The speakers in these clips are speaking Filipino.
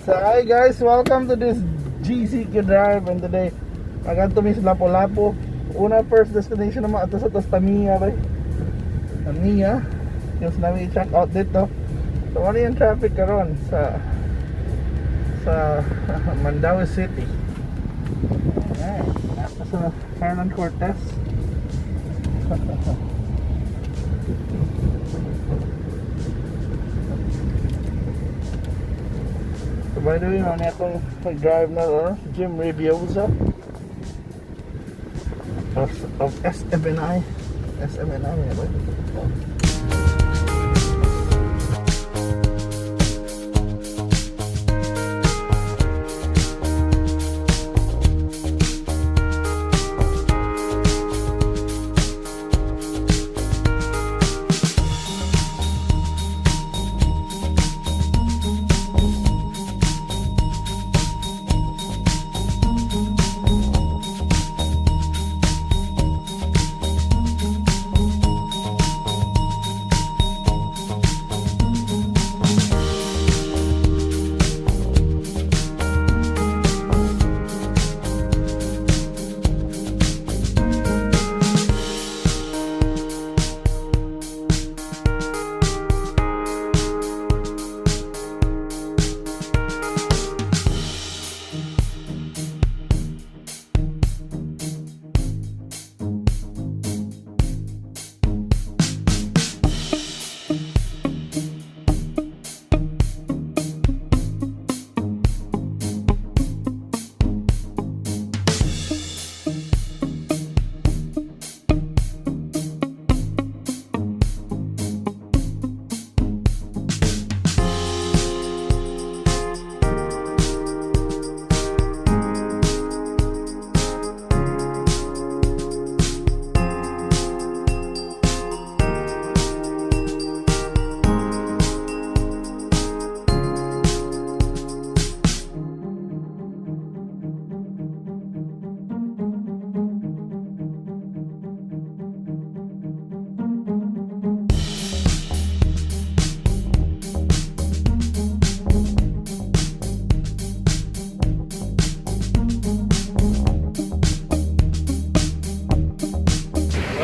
So hi guys, welcome to this GCQ drive, and today maganto mi sa Lapu-Lapu. Una first destination naman ato sa Tamiya bay. Tamiya. Yung namin i-check out dito. So ano yung traffic karon sa Mandaue City. Ayan, nasa sa Hernan Cortez. So by the way, ano akong mag-drive na gym reviews of SMNI. ba?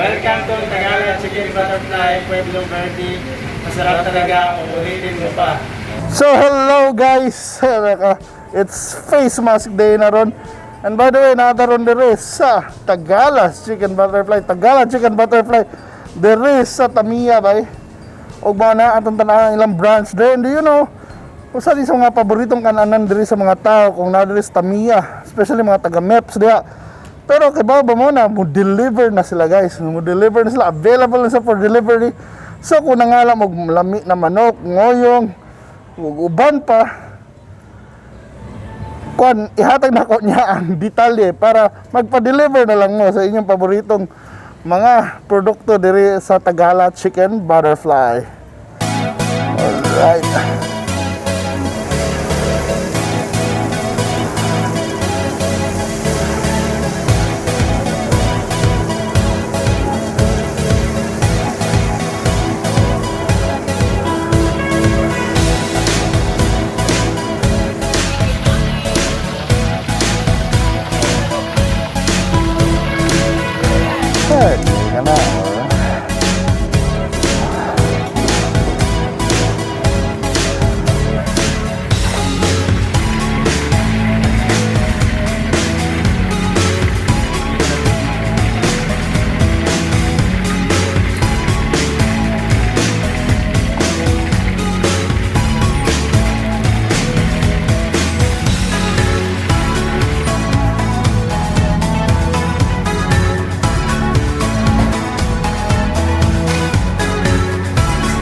Welcome to Tagala Chicken Butterfly, Pueblo Verde. Masarap talaga, ulitin mo pa. So hello guys, it's face mask day na ron. And by the way, nataron dire sa Tagala Chicken Butterfly. Tagala Chicken Butterfly dire sa Tamiya bay. Og ba na atong tanaw ilang branch there. And do you know, usa di sa mga paboritong kananan dire sa mga tao kung na dire sa Tamiya, especially mga taga MEPS diha. Pero kay baba mo na, mo-deliver na sila guys. Mo-deliver na sila, available na sa for delivery. So kung nangalam og lami na manok, ngohiong, ug uban pa, kuan ihatag na ko niya ang detalye para magpa-deliver na lang mo sa inyong paboritong mga produkto diri sa Tagala Chicken Butterfly. Alright.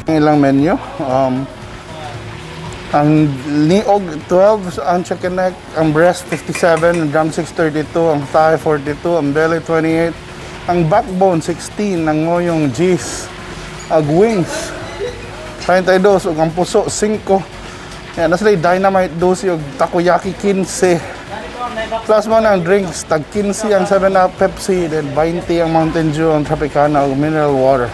Ilang menu, ang niog 12, ang chicken neck, ang breast 57, ang drumstick 32, ang thigh 42, ang belly 28, ang backbone 16, ang ngohiong G's, ang wings 32, ug ang puso 5. Yan, nasa dynamite 12 ug takoyaki 15. Plus mo na ang drinks, tag 15 ang 7-Up Pepsi, then 20 ang Mountain Dew, ang Tropicana ug mineral water.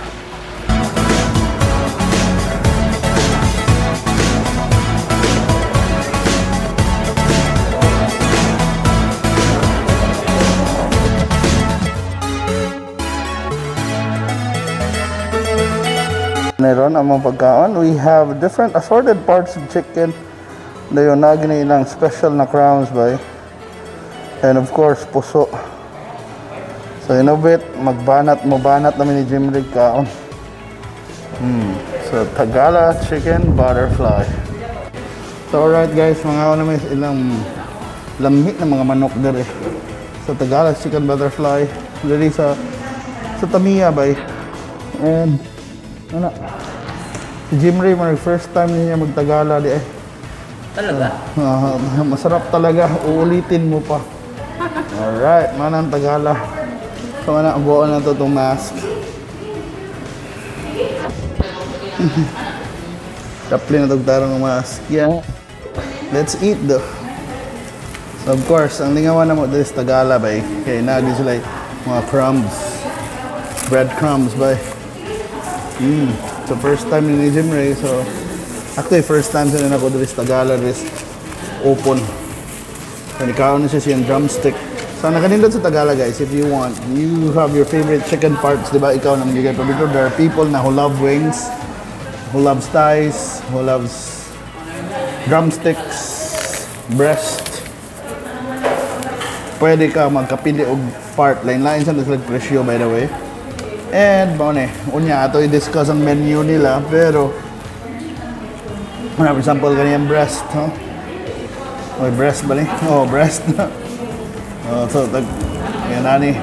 Meron ang mga pagkaon. We have different assorted parts of chicken. Dayon na gini ilang special na crumbs by. And of course, puso. So in a bit, mabanat namin ni Jim Rig kaon. So Tagala Chicken Butterfly. So alright guys, mga namin ilang lamig na mga manok dere. Sa Tagala Chicken Butterfly. Dere sa Tamiya bay. And ano? Si Jim Ray, first time niya magtagala di eh. Talaga? Masarap talaga. Uulitin mo pa. Alright, manang Tagala. So mana, buo na to itong mask. Kapli na itong tarong mask. Yeah. Let's eat though. So of course, ang lingawan na mo dito sa Tagala bay. Kaya nagin sila mga crumbs. Bread crumbs bay. So first time ni Jim Ray, so actually first time sa ako dito sa Tagala, this open. So nikaon na siya siyang drumstick. So nakanindot sa Tagala guys, if you want, you have your favorite chicken parts, di ba? Ikaw na magigay pa dito. There are people na who love wings, who loves thighs, who loves drumsticks, breast. Pwede ka magkapili og part. Lain-lain sa presyo by the way. And, unya, ato i-discuss ang menu nila, pero, for example, ganyan breast, huh? Okay, breast ba ni? Oh, breast. So, yan nani.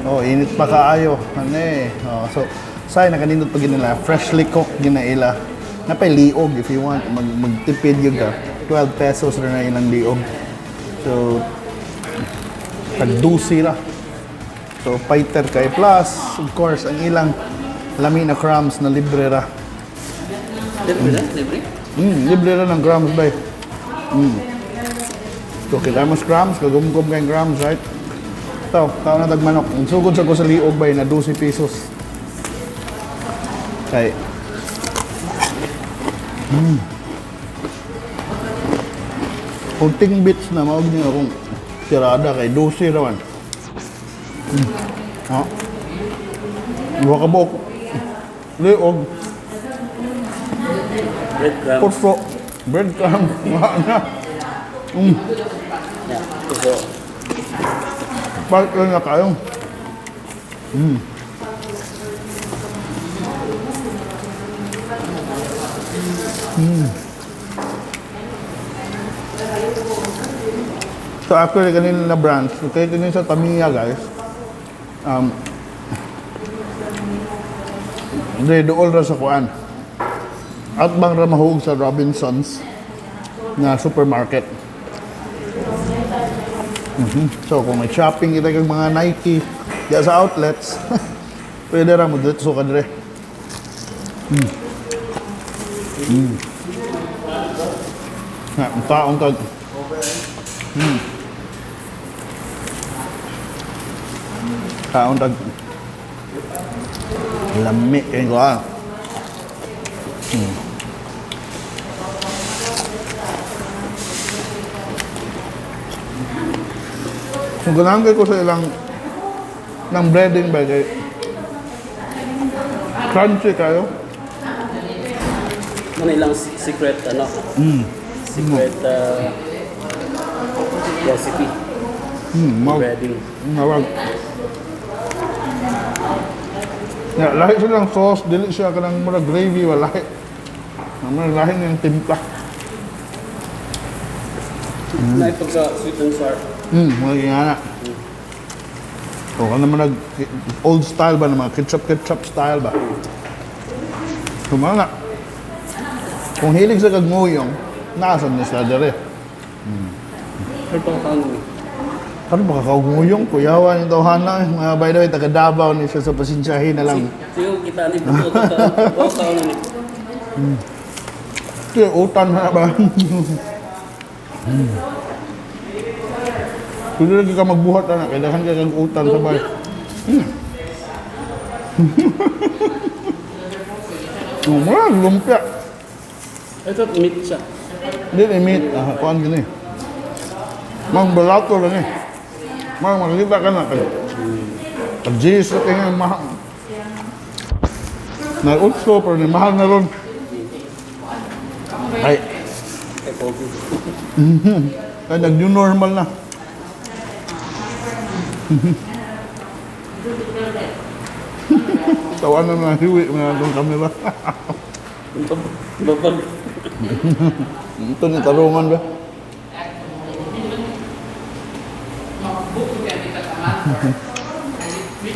Oh, init pa kaayo. Ano eh. So, say, nakanindot pa nila, freshly cooked ginaila. Napay liog if you want, magtipid yun ka. 12 pesos rin na ilang liog. So, tag-12 ra. So, fighter kay plus, of course, ang ilang lami na crumbs na libre ra. Libre na? Libre? Libre ra ng crumbs, bay. So, kita mo crumbs, kagumgum kayong crumbs, right? So, tao na tagmanok. Ang sugod sa ko sa liog, bay, na 12 pesos. Okay. Kunting bits na, maog niyo akong tirada kay 12 rawan. Dua ka buok. Liog. Breadcrumbs. Puso. Breadcrumbs. Yeah, puso. Balik lang na kayo. So actually kanina na branch, kaya kanina sa Tamiya guys, dool ra sa kuan. At bang ramahog sa Robinsons na supermarket. So kung may shopping kita kag mga Nike diya sa outlets, pwede ra mo dito so kadre. Na taong kag taong tag lami kayo ko Kung ganahan ko sa ilang ng breading ba kay crunchy kayo. Ano ilang secret, ano? Secret recipe. Breading. Mawag. Ya, lahi silang sauce, dili siya kanang mura gravy wala. Naman lahi niyang timpla. Naik pagka sweet and sour. Mga nga. O, ano naman old style ba, mga ketchup style ba? Kumana. Kung hilig sa Ngohiong, naasan niya sila dere. Pero pang Ano ba Ngohiong? Kuyawan yung tawhana. Mga by the way, taga Davao ni siya sa pasensyahin na lang. Siyo, kita ni puto. Bawa taon na ni. Kaya utan na ba? Pwede lagi ka magbuhat na. Kailangan ka kang utan sa bahay. Marang lumpia. Ito, meat siya. Hindi na meat. Kuhaan gini. Mang balato lang eh. Mang makikita ka na. Pag-Jesus ka nga mahal. Na utso, pero ni mahal na ron. Ay. Ay, nag-new normal na. Tawanan na hiwi mga itong kamera. Babag. Ito ni tarungan ba?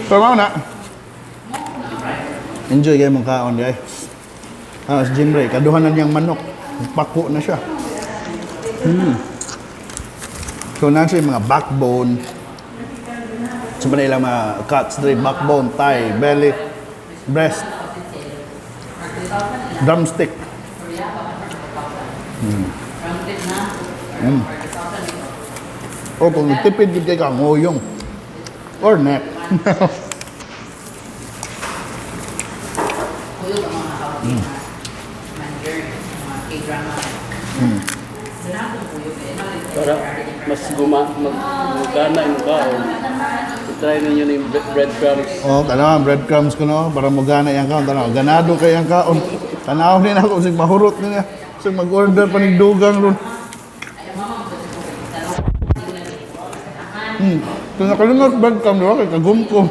Tama na. Enjoy kayo mong kaon guys. Sa gym ray, kaduhanan niyang manok. Pako na siya. So nasa yung mga backbone. So ba nilang mga cuts, backbone, thigh, belly, breast, drumstick. O kung nagtipid yun kayo ka, ngohiong. Or neck. Para mas magana yung baon. Try ninyo yung breadcrumbs. Oh, tanaw, breadcrumbs ko no, para mo gana yung kaon. Tanaw, ganado kayo yung kaon. Tanaw din ako, sig mahurot niya. Sig mag-order pa ng dugang ron. Kung nakalimot breadcrumbs, diba? Kaya kagumkom.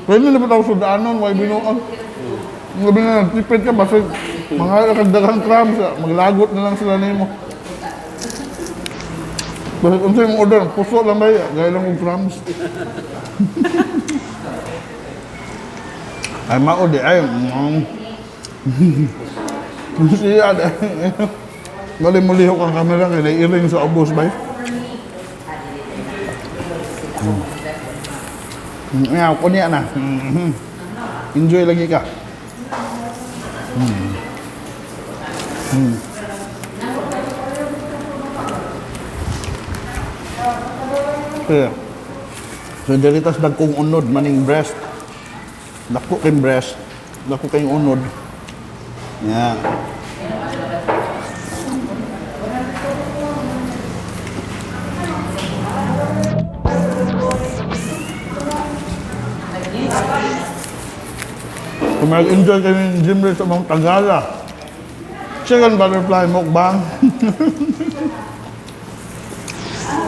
Pwede na ba tayo sudaanon, may binuang. Ngabi na, tipid ka, basta mga kagdagang crumbs, maglagot na lang sila nimo. Basta kung sa'yo mong order, puso lang ba yan? Gaya lang kong crumbs. Ay, maod eh. Ay, siya, galing mulihok ang camera, kaya naiiling sa ubos ba? Ngaw, kunya na. Enjoy lagi ka. Yeah. So dalitas dagkong unod maning breast. Dako kayong breast, dako kayong unod. Yeah. Kung mag-enjoy kayo ng gym rin sa mga Tagala Chicken Butterfly Mukbang.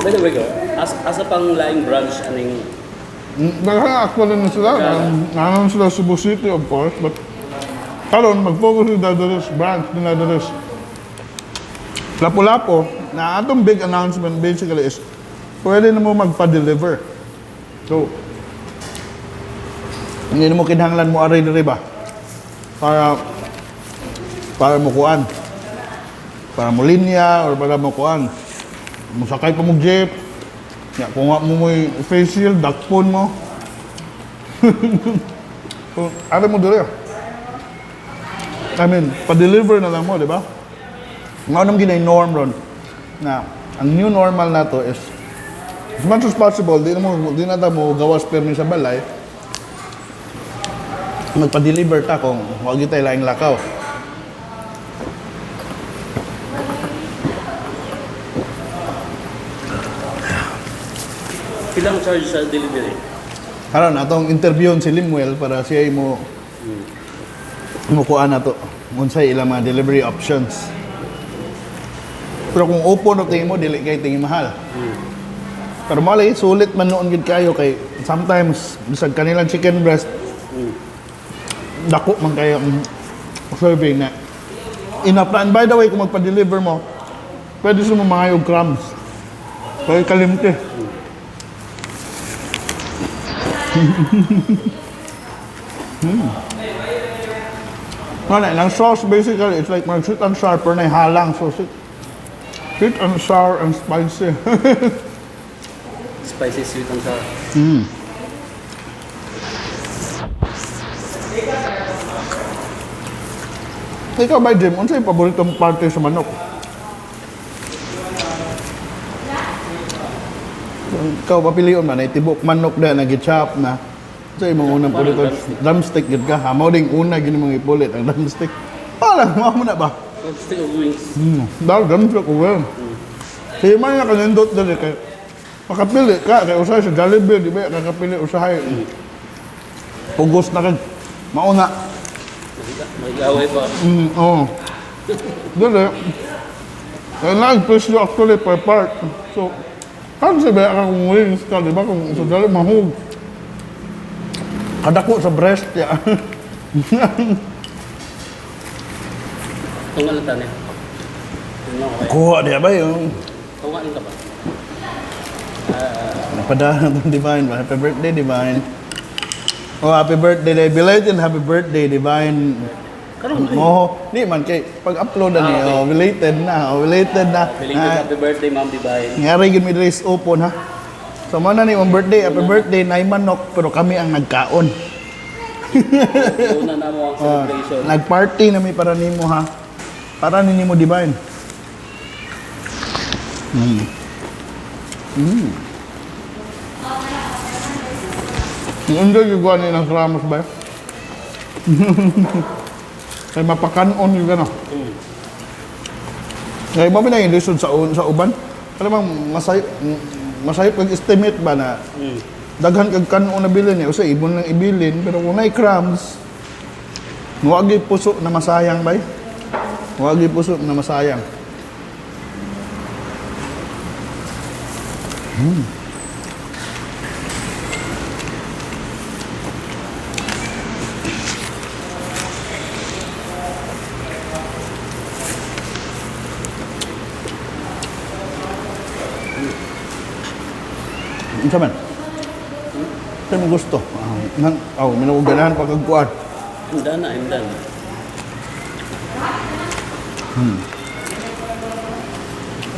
By the way, asa pang laing branch aning Actually na sila, nanon sila Cebu City of course, but karon mag-focus sa Dadaris branch nila Dadaris. Lapu-Lapu, na atong big announcement basically is pwede na mo magpa-deliver. So, hindi na mo kinahanglan mo aray diri ba? Para mo kuan. Para mo linya or para mo kuan. Musakay pa mo jeep. Ya, kung nga mo may face shield, dakpon mo. So, aray mo diri. I mean, pa-deliver na lang mo, di ba? Nga nang ginay-norm ron na ang new normal na to is as much as possible, di na mo gawas permi sa balay. Magpa-deliver ta kung huwag tayo laing lakaw. ilang charge sa delivery? Karon atong interviewon si Limuel para siya mo mukuha na to. Unsay ilang mga delivery options. Pero kung open o tingin mo, dili kay tingin mahal. Pero malay, sulit man noon gid kayo kay sometimes bisag kanilang chicken breast dako man kayo ang serving na enough na. And by the way, kung magpa-deliver mo, pwede sa mga yung crumbs. Kaya kalimti. Wala, ang sauce basically, it's like mga sweet and sour, pero na halang. So, sweet and sour and spicy. Spicy, sweet and sour. Ikaw ba, Jim? Ano yung paboritong parte sa manok? Ikaw, papiliyon man, itibok manok na, nag-chop na. So, yung mga unang pulito, drumstick gid ka. Hamaw ding una, gini mga ipulit, ang drumstick. Parang, mo na ba? Drumstick of wings. Dahil, drumstick ko well. Kaya man na kanindot dali, kaya makapili ka, kaya usahay sa Jollibee, di ba, kakapili usahay. Pugos na kag Mauna. Mag-away pa. Oo. Dili. Kaya nag-presyo actually per part. So, kung sabi ka kung wings ka, di ba? Kung so dali mahug. Kadako sa breast ya. Tunga lang tani. Kuha diya ba yung Tunga lang ka ba? napadahan itong Divine. Happy birthday, Divine. Oh, happy birthday, belated happy birthday, Divine. Mo, di man kay pag-upload na niya, belated na, belated na. Belated happy birthday, Ma'am Divine. Ngari gid mi race open ha. So man na ni mong birthday, happy birthday, nay manok, pero kami ang nagkaon. Una na mo ang celebration. Nagparty na mi para nimo ha. Para nimo Divine. Enjoy yung guwan ng Ramos ba? Kaya mapakanon yung gano'n. Kaya ba na yung lisod sa uban? Kaya bang masayip kag-estimate ba na daghan kag kanon na bilin o sa ibon lang ibilin, pero kung may crumbs, huwag puso na masayang ba? Huwag puso na masayang. Ano man? Ito mo gusto. Minuganahan pa kagkuhan. Indan na, indan.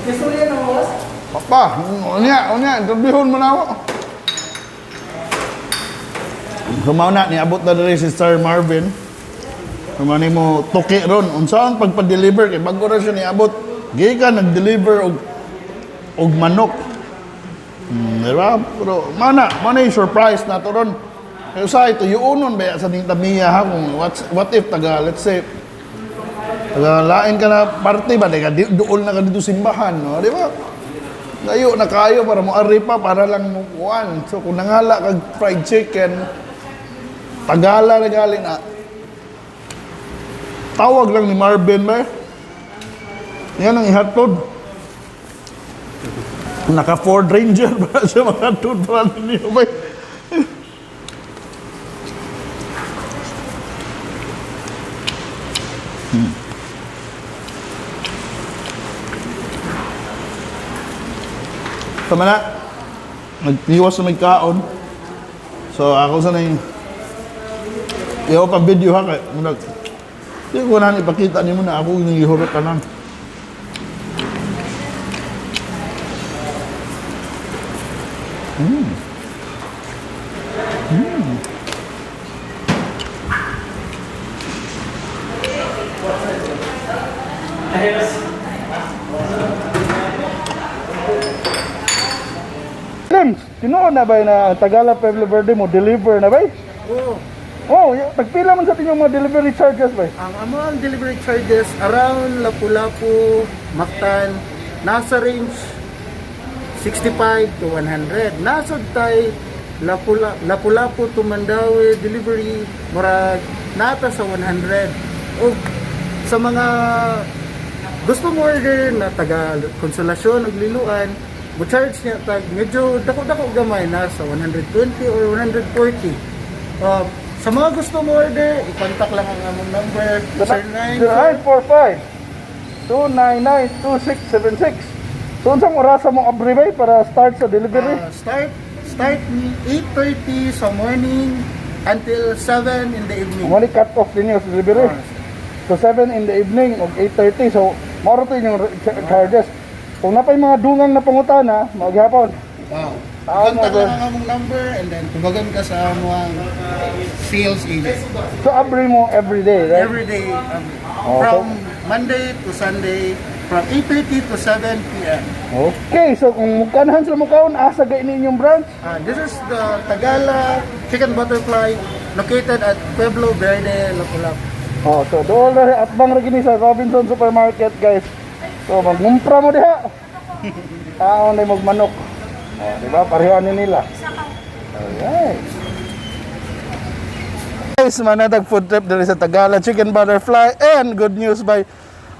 Gusto niya na boss? Papa, unya, interviewon mo na ako. Sumaw na, niabot na rin si Sir Marvin. Kumani mo tuki ron. Unsaon pagpa-deliver kay bago ra siya niabot. Gikan nag-deliver og manok. Diba? Pero mana yung surprise na to ron. Kaya sa ito, yuunon ba sa ning tamiya ha kung what if let's say lain ka na party ba, duol na ka dito simbahan, no? Di ba? Layo na kayo para mo aripa para lang mo kuan. So kung nangala kag fried chicken, Tagala na galing na. Tawag lang ni Marvin ba? Yan ang ihatod. Naka Ford Ranger ba siya makatod para niyo ba? Tama na. Nag-iwas na may kaon. So ako sana yung iyo pa video ha kay hindi ko na ipakita niyo na ako yung ihurot ka lang. Tinuod na ba na ang Tagala Pueblo Verde mo deliver na ba? Oo. Oh, tagpila man sa tinyong mga delivery charges ba? Ang among delivery charges around Lapu-Lapu, Mactan, nasa range 65 to 100. Nasa tay Lapu-Lapu to Mandaue delivery murag nata sa 100. O sa mga gusto mo order na taga Consolacion ug Liluan, mo charge niya tag medyo dako-dako gamay na sa 120 or 140. Sa mga gusto mo order, i-contact lang ang among number 0945-299-2676. So, unsang orasa mong abribay para start sa delivery? Start 8:30 sa morning until 7 in the evening. Mali cut off din yung delivery. So 7 in the evening o 8:30. So, maro to yung charges. Kung napay mga dungang na pangutana, maghapon. Wow. Tao mo Contact ba? lang ang among number and then tubagan ka sa among sales agent. So, abri mo every day, right? Every day Oh, from Monday to Sunday from 8:30 to 7 p.m. Okay, so kung mukanahan sila mukaon, asa ga ini inyong branch? This is the Tagala Chicken Butterfly located at Pueblo Verde, Lapu-Lapu. Oh, so doon na at bang gini sa Robinson Supermarket, guys. So magumpra mo diha. Taon na magmanok. Oh, di ba? Pareho ni nila. Alright. guys, manatag food trip diri sa Tagala Chicken Butterfly, and good news by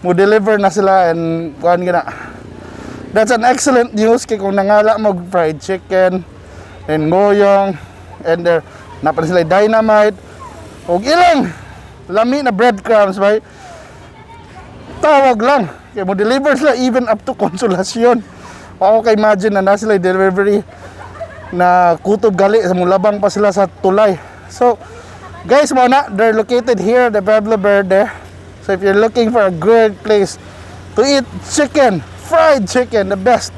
mo deliver na sila and kuan gina. That's an excellent news kay kung nangala mo fried chicken and Ngohiong and there napan sila dynamite og ilang lami na breadcrumbs bay. Tawag lang kay mo deliver sila even up to Consolacion. Ako kay imagine na sila delivery na kutob gali sa mulabang pa sila sa tulay. So guys, mo na they're located here at the Pueblo Verde. So if you're looking for a great place to eat chicken, fried chicken, the best,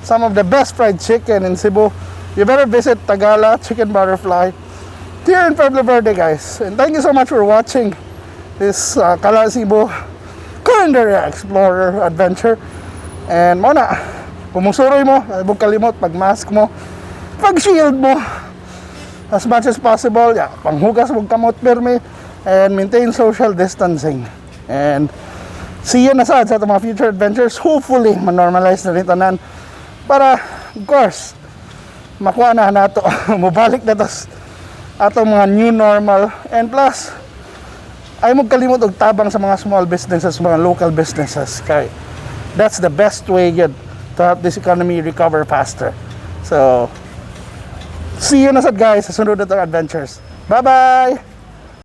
some of the best fried chicken in Cebu, you better visit Tagala Chicken Butterfly here in Pueblo Verde, guys. And thank you so much for watching this Cebu Karenderia Explorer Adventure. And mo na, pumusuroy mo, huwag kalimot, pag-mask mo, pag-shield mo, as much as possible, yeah, panghugas, huwag kamot pirmi, and maintain social distancing. And see you na sa itong mga future adventures. Hopefully, manormalize na rin tanan para, of course, makuha na nato, mabalik na to atong mga new normal. And plus, ay mo kalimot og tabang sa mga small businesses, mga local businesses. Kay that's the best way yun to help this economy recover faster. So, see you na sad guys sa sunod na itong adventures. Bye-bye!